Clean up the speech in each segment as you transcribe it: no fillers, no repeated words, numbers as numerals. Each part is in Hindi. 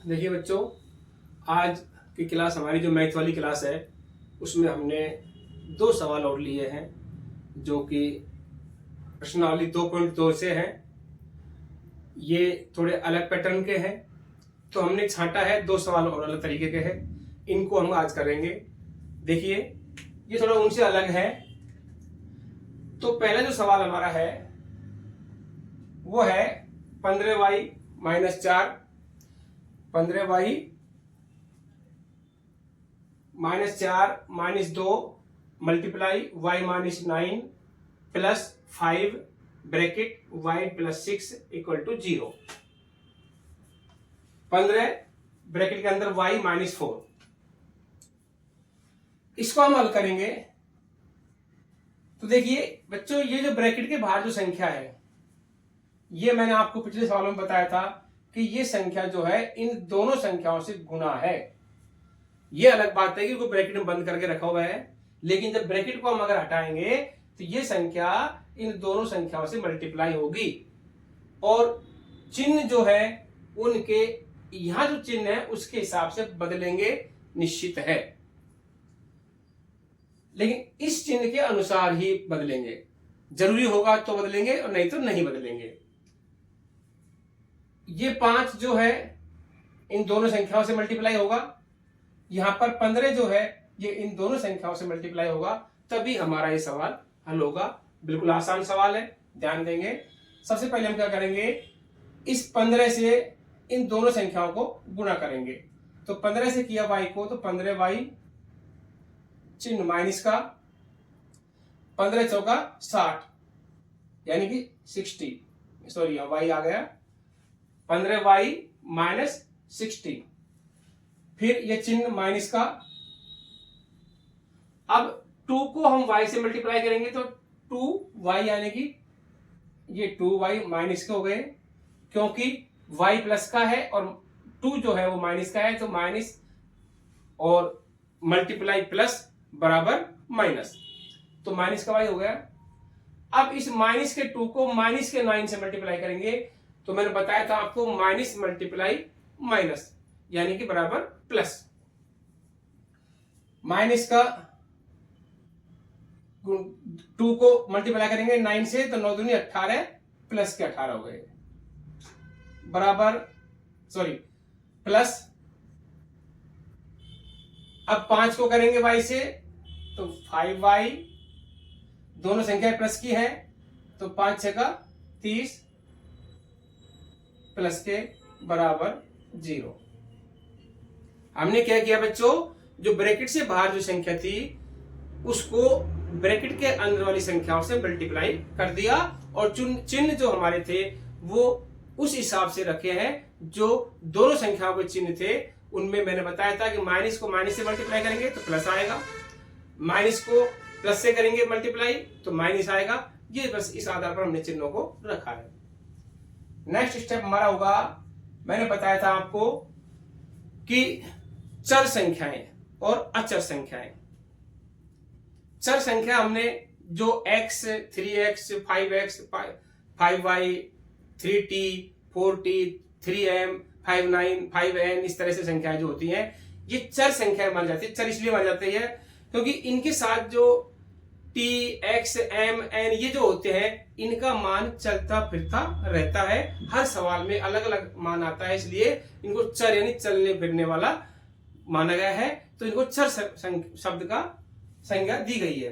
देखिए बच्चों, आज की क्लास हमारी जो मैथ वाली क्लास है उसमें हमने दो सवाल और लिए हैं जो कि प्रश्नावली 2.2 से हैं। ये थोड़े अलग पैटर्न के हैं, तो हमने छांटा है दो सवाल और अलग तरीके के हैं। इनको हम आज करेंगे। देखिए, ये थोड़ा उनसे अलग है। तो पहला जो सवाल हमारा है वो है 15y-4, 15y-4 - 2 multiply y-9 plus 5 bracket y+6 = 0। 15 bracket के अंदर y-4। इसको हम हल करेंगे। तो देखिए बच्चों, ये जो ब्रैकेट के बाहर जो संख्या है, ये मैंने आपको पिछले सवालों में बताया था कि ये संख्या जो है इन दोनों संख्याओं से गुणा है। ये अलग बात है कि वो ब्रैकेट में बंद करके रखा हुआ है, लेकिन जब ब्रैकेट को हम अगर हटाएंगे तो ये संख्या इन दोनों संख्याओं से मल्टीप्लाई होगी और चिन्ह जो है उनके यहां जो चिन्ह है उसके हिसाब से बदलेंगे, निश्चित है। लेकिन इस चिन्ह के अनुसार ही बदलेंगे। जरूरी होगा तो बदलेंगे और नहीं तो नहीं बदलेंगे। ये 5 जो है इन दोनों संख्याओं से मल्टीप्लाई होगा। यहां पर 15 जो है ये इन दोनों संख्याओं से मल्टीप्लाई होगा, तभी हमारा ये सवाल हल होगा। बिल्कुल आसान सवाल है, ध्यान देंगे। सबसे पहले हम क्या करेंगे, इस 15 से इन दोनों संख्याओं को गुणा करेंगे। तो 15 से किया y को, तो 15y चिन्ह माइनस का, 15 चौका 60 यानी कि 60, सॉरी y आ गया 15y - 60। फिर ये चिन्ह माइनस का। अब 2 को हम y से मल्टीप्लाई करेंगे तो 2y यानी कि ये 2y माइनस के हो गए, क्योंकि y प्लस का है और 2 जो है वो माइनस का है, तो माइनस और मल्टीप्लाई प्लस बराबर माइनस, तो माइनस का y हो गया। अब इस माइनस के 2 को माइनस के 9 से मल्टीप्लाई करेंगे, तो मैंने बताया था आपको माइनस मल्टीप्लाई माइनस यानी कि बराबर प्लस। माइनस का 2 को मल्टीप्लाई करेंगे 9 से, तो 9 दूनी 18 प्लस के 18 हो गए, बराबर सॉरी प्लस। अब 5 को करेंगे y से, तो 5y, दोनों संख्या प्लस की है, तो 5 6 का 30 प्लस के बराबर 0। हमने क्या किया बच्चों, जो ब्रैकेट से बाहर जो संख्या थी उसको ब्रैकेट के अंदर वाली संख्याओं से मल्टीप्लाई कर दिया और चिन्ह जो हमारे थे वो उस हिसाब से रखे हैं जो दोनों संख्याओं के चिन्ह थे। उनमें मैंने बताया था कि माइनस को माइनस से मल्टीप्लाई करेंगे तो प्लस आएगा, माइनस को प्लस से करेंगे मल्टीप्लाई तो माइनस आएगा। ये बस इस आधार पर हमने चिन्हों को रखा है। नेक्स्ट स्टेप हमारा होगा, मैंने बताया था आपको कि चर संख्याएं और अचर संख्याएं। चर संख्या हमने जो x, 3x, 5x, 5y, 3t, 4t, 3m, 5,9, 5n, इस तरह से संख्याएं जो होती हैं ये चर संख्याएं मान जाती है। चर इसलिए मान जाती है क्योंकि इनके साथ जो t, x, m, n ये जो होते हैं इनका मान चलता फिरता रहता है। हर सवाल में अलग अलग मान आता है, इसलिए इनको चर यानी चलने फिरने वाला माना गया है। तो इनको चर शब्द का संज्ञा दी गई है।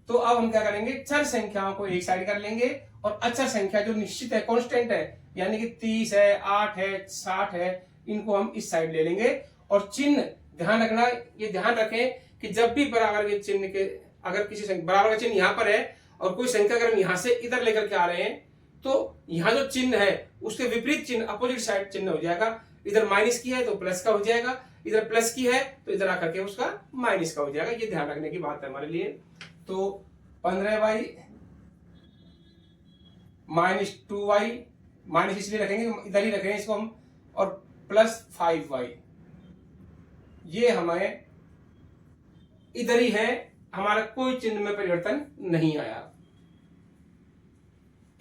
तो अब हम क्या करेंगे, चर संख्याओं को एक साइड कर लेंगे और अचर संख्या जो निश्चित है, कांस्टेंट है, यानी कि 30 है, 8 है, 60 है, इनको हम इस साइड ले लेंगे। और चिन्ह ध्यान रखना, ये ध्यान रखें कि जब भी बराबर के चिन्ह के, अगर किसी बराबर का चिन्ह यहाँ पर है और कोई संख्या अगर हम यहाँ से इधर लेकर के आ रहे हैं तो यहाँ जो चिन्ह है उसके विपरीत चिन्ह, अपोजिट साइड चिन्ह हो जाएगा। इधर माइनस की है तो प्लस का हो जाएगा, इधर प्लस की है तो इधर आकर के उसका माइनस का हो जाएगा। ये ध्यान रखने की बात है हमारे लिए। तो 15y - 2y, माइनस इसलिए रखेंगे, इधर ही रखेंगे इसको हम, और प्लस 5y, ये हमें इधर ही है, हमारा कोई चिन्ह में परिवर्तन नहीं आया।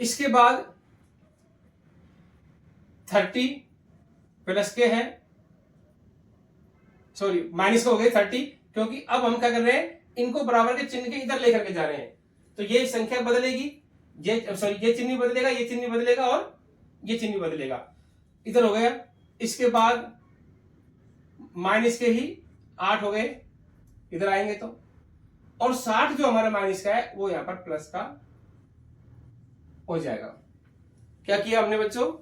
इसके बाद 30 प्लस के हैं सॉरी माइनस का हो गए 30, क्योंकि अब हम क्या कर रहे हैं, इनको बराबर के चिन्ह के इधर लेकर के जा रहे हैं, तो ये संख्या बदलेगी, ये सॉरी ये चिन्ह बदलेगा, ये चिन्ह बदलेगा और ये चिन्ह बदलेगा, इधर हो गया। इसके बाद माइनस के ही 8 हो गए, इधर आएंगे तो, और 60 जो हमारा माइनस का है वो यहां पर प्लस का हो जाएगा। क्या किया हमने बच्चों,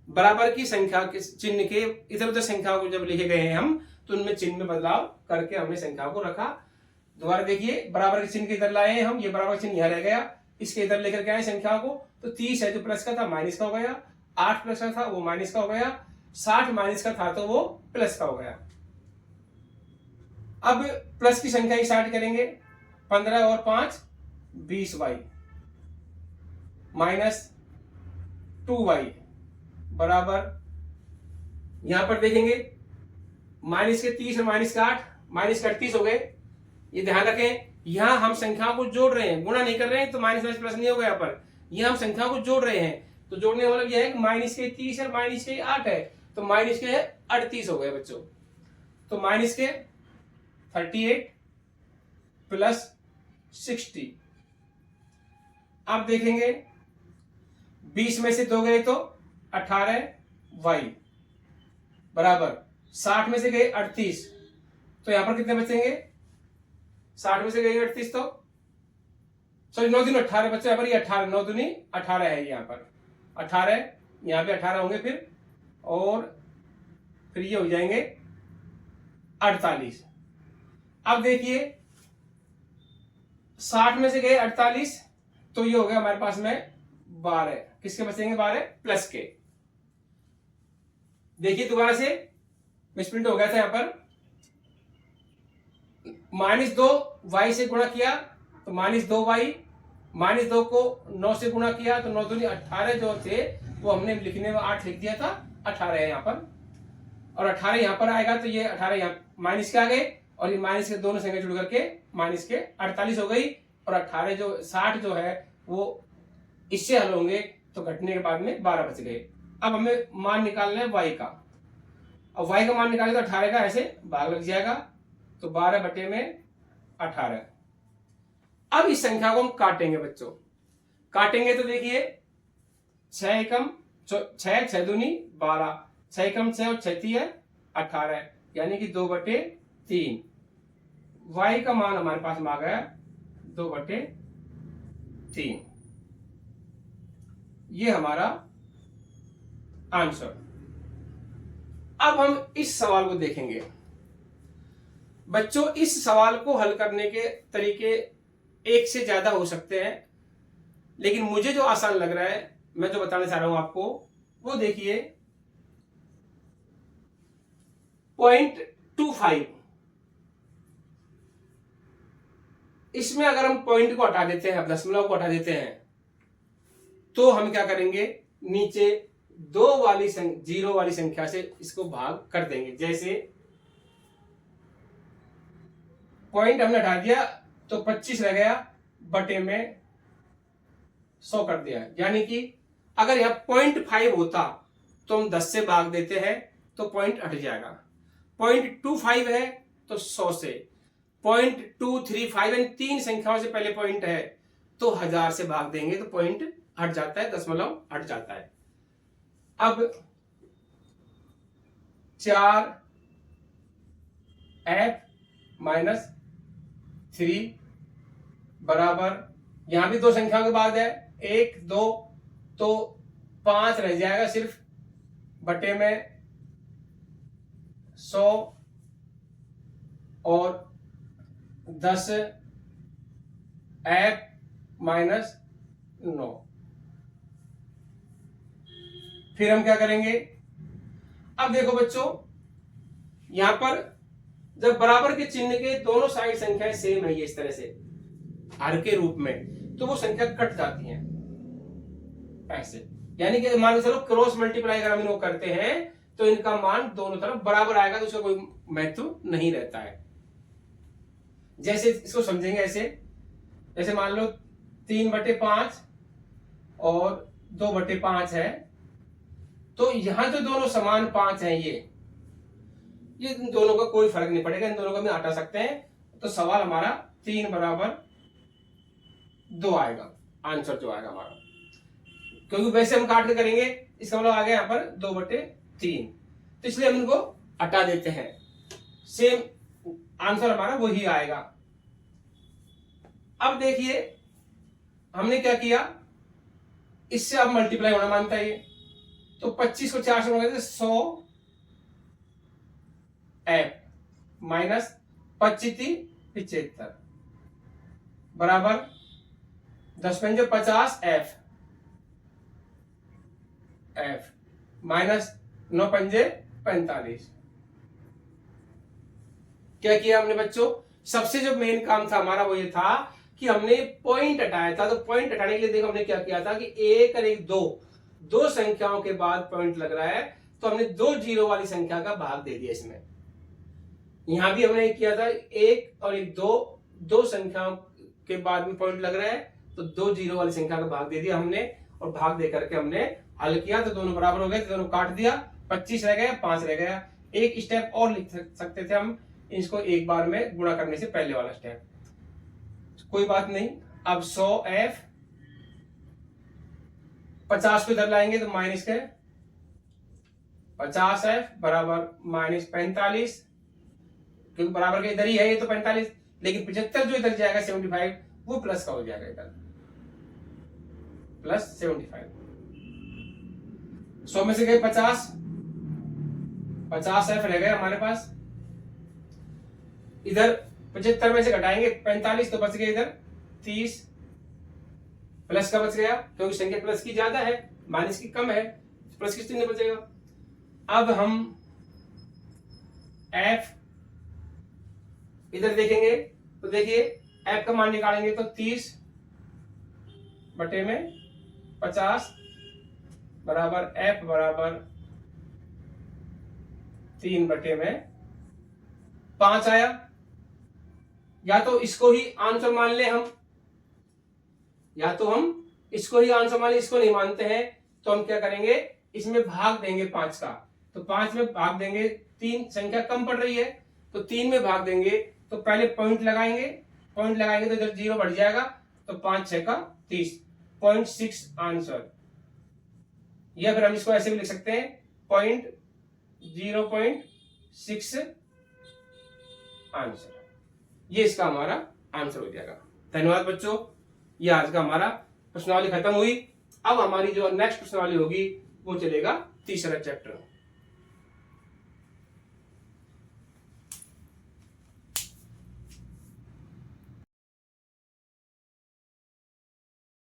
बराबर की संख्या के चिन्ह के इधर उधर संख्याओं को जब लिखे गए हैं हम, तो उनमें चिन्ह में बदलाव करके हमने संख्याओं को रखा। दोबारा देखिए, बराबर के चिन्ह के इधर लाए हैं हम, ये बराबर चिन्ह यहां रह गया, इसके इधर लेकर के आए संख्याओं को, तो 30 है जो प्लस का था माइनस का हो गया, 8 प्लस का था वो माइनस का हो गया, 60 माइनस का था तो वो प्लस का हो गया। अब प्लस की संख्या स्टार्ट करेंगे, 15 और 5 20y माइनस 2y बराबर, यहां पर देखेंगे माइनस के 30 और माइनस का 8, माइनस का 38 हो गए। ये ध्यान रखें, यहां हम संख्याओं को जोड़ रहे हैं, गुणा नहीं कर रहे हैं, तो माइनस प्लस नहीं होगा। यहाँ पर यहां हम संख्याओं को जोड़ रहे हैं, तो जोड़ने का मतलब यह है कि माइनस के 30 और माइनस के 8 है, तो माइनस के 38 हो गए बच्चों। तो माइनस के 38 प्लस 60, अब देखेंगे 20 में से 2 गए तो 18y बराबर, 60 में से गए 38, तो यहां पर कितने बचेंगे, 60 में से गए 38 तो सॉरी 9 दूनी 18 बच्चे, यहाँ पर ये 18 9 दूनी 18 है, यहाँ पर 18, यहाँ पे 18 होंगे फिर, और फिर ये हो जाएंगे 48। अब देखिए 60 में से गए 48, तो ये हो गया हमारे पास में 12, किसके बचेंगे 12 प्लस के। देखिए दोबारा से मिसप्रिंट हो गया था, यहां पर -2y से गुणा किया तो -2y, -2 को 9 से गुणा किया तो 9 दूनी 18 जो थे वो हमने लिखने में 8 लिख दिया था, 18 है यहाँ पर, और 18 यहाँ पर आएगा तो ये 18 यहाँ माइनस के आ गए, और ये माइनस के दोनों संख्या जुड़ करके माइनस के 48 हो गई, और 18 जो 60 जो है वो इससे हल होंगे, तो घटने के बाद में 12 बच गए। अब हमें मान निकालना है y का, अब y का मान निकाले तो 18 का ऐसे भाग लग जाएगा, तो 12 बटे में 18। अब इस संख्या को हम काटेंगे बच्चों, काटेंगे तो देखिए 6 एकम 6 6 दूनी 12, 6 एकम 6 और 6 है 18, यानी कि 2 बटे 3। y का मान हमारे पास में आ गया 2 बटे 3, ये हमारा आंसर। अब हम इस सवाल को देखेंगे बच्चों। इस सवाल को हल करने के तरीके एक से ज्यादा हो सकते हैं, लेकिन मुझे जो आसान लग रहा है, मैं जो बताना चाह रहा हूं आपको, वो देखिए 0.25, इसमें अगर हम पॉइंट को हटा देते हैं, दशमलव को हटा देते हैं, तो हम क्या करेंगे, नीचे 2 वाली 0 वाली संख्या से इसको भाग कर देंगे। जैसे पॉइंट हमने हटा दिया तो 25 रह गया, बटे में 100 कर दिया, यानी कि अगर यह 0.5 होता तो हम 10 से भाग देते हैं तो पॉइंट हट जाएगा। 0.25 है तो 100 से, 0.235 इन 3 संख्याओं से पहले पॉइंट है तो 1000 से भाग देंगे तो पॉइंट हट जाता है, दशमलव हट जाता है। अब 4f-3 बराबर, यहां भी 2 संख्याओं के बाद है 1 2, तो 5 रह जाएगा सिर्फ, बटे में 100 और 10f-9। फिर हम क्या करेंगे, अब देखो बच्चों, यहां पर जब बराबर के चिन्ह के दोनों साइड संख्याएं सेम है, ये इस तरह से हर के रूप में, तो वो संख्या कट जाती हैं ऐसे, यानी कि मान के चलो क्रॉस मल्टीप्लाई अगर हम इनको करते हैं तो इनका मान दोनों तरफ बराबर आएगा, तो उसका कोई महत्व नहीं रहता है। जैसे इसको समझेंगे ऐसे, जैसे मान लो 3/5 और 2/5 है, तो यहां जो दोनों समान 5 हैं ये, ये इन दोनों का कोई फर्क नहीं पड़ेगा, इन दोनों को हम हटा सकते हैं। तो सवाल हमारा 3 बराबर 2 आएगा, आंसर जो आएगा हमारा, क्योंकि वैसे हम काट के करेंगे, इसका मतलब आ गया यहाँ पर 2/3, तो इसलिए हम इनको हटा देते हैं, सेम आंसर हमारा वही आएगा। अब देखिए हमने क्या किया, इससे अब मल्टीप्लाई होना मानता है ये, तो 25 को 4 से गुणा करते 100 f माइनस 25 75 बराबर 10 पंजे 50 f माइनस 9 पंजे 45। क्या किया हमने बच्चों, सबसे जो मेन काम था हमारा वो ये था कि हमने पॉइंट हटाया था। तो पॉइंट हटाने के लिए देखो हमने क्या किया था कि 1 और 1 दो संख्याओं के बाद पॉइंट लग रहा है, तो हमने 2 जीरो वाली संख्या का भाग दे दिया इसमें। यहां भी हमने किया था 1 और 1 दो संख्याओं के बाद में पॉइंट लग रहा है, तो 2 जीरो वाली संख्या का भाग दे दिया हमने, और भाग दे करके हमने हल किया, तो दोनों बराबर हो गए, तो दोनों काट दिया, 25 रह गया, 5 रह गया। एक स्टेप और लिख सकते थे हम इसको एक बार में गुणा करने से पहले वाला स्टेप, कोई बात नहीं। अब 100f 50 को इधर लाएंगे तो माइनस के 50f बराबर माइनस 45, क्योंकि बराबर के इधर ही है ये तो 45, लेकिन 75 जो इधर जाएगा 75 वो प्लस का हो जाएगा, इधर प्लस 75। 100 में से गए 50f रह गए हमारे पास, इधर 75 में से घटाएंगे 45, तो बच गए इधर 30, प्लस का बच गया क्योंकि संख्या प्लस की ज्यादा है माइनस की कम है, प्लस किस नहीं बचेगा। अब हम f इधर देखेंगे तो देखिए f का मान निकालेंगे तो 30 बटे में 50 बराबर f बराबर 3 बटे में 5 आया। या तो इसको ही आंसर मान ले हम, या तो हम इसको ही आंसर मान ले, इसको नहीं मानते हैं तो हम क्या करेंगे, इसमें भाग देंगे 5 का, तो 5 में भाग देंगे, 3 संख्या कम पड़ रही है तो 3 में भाग देंगे, तो पहले पॉइंट लगाएंगे तो इधर 0 बढ़ जाएगा, तो 5 6 का 30, 0.6 आंसर। या फिर हम इसको ऐसे भी लिख सकते हैं 0.6 आंसर, ये इसका हमारा आंसर हो जाएगा। धन्यवाद बच्चों, ये आज का हमारा प्रश्नावली खत्म हुई। अब हमारी जो नेक्स्ट प्रश्नावली होगी वो चलेगा तीसरा चैप्टर।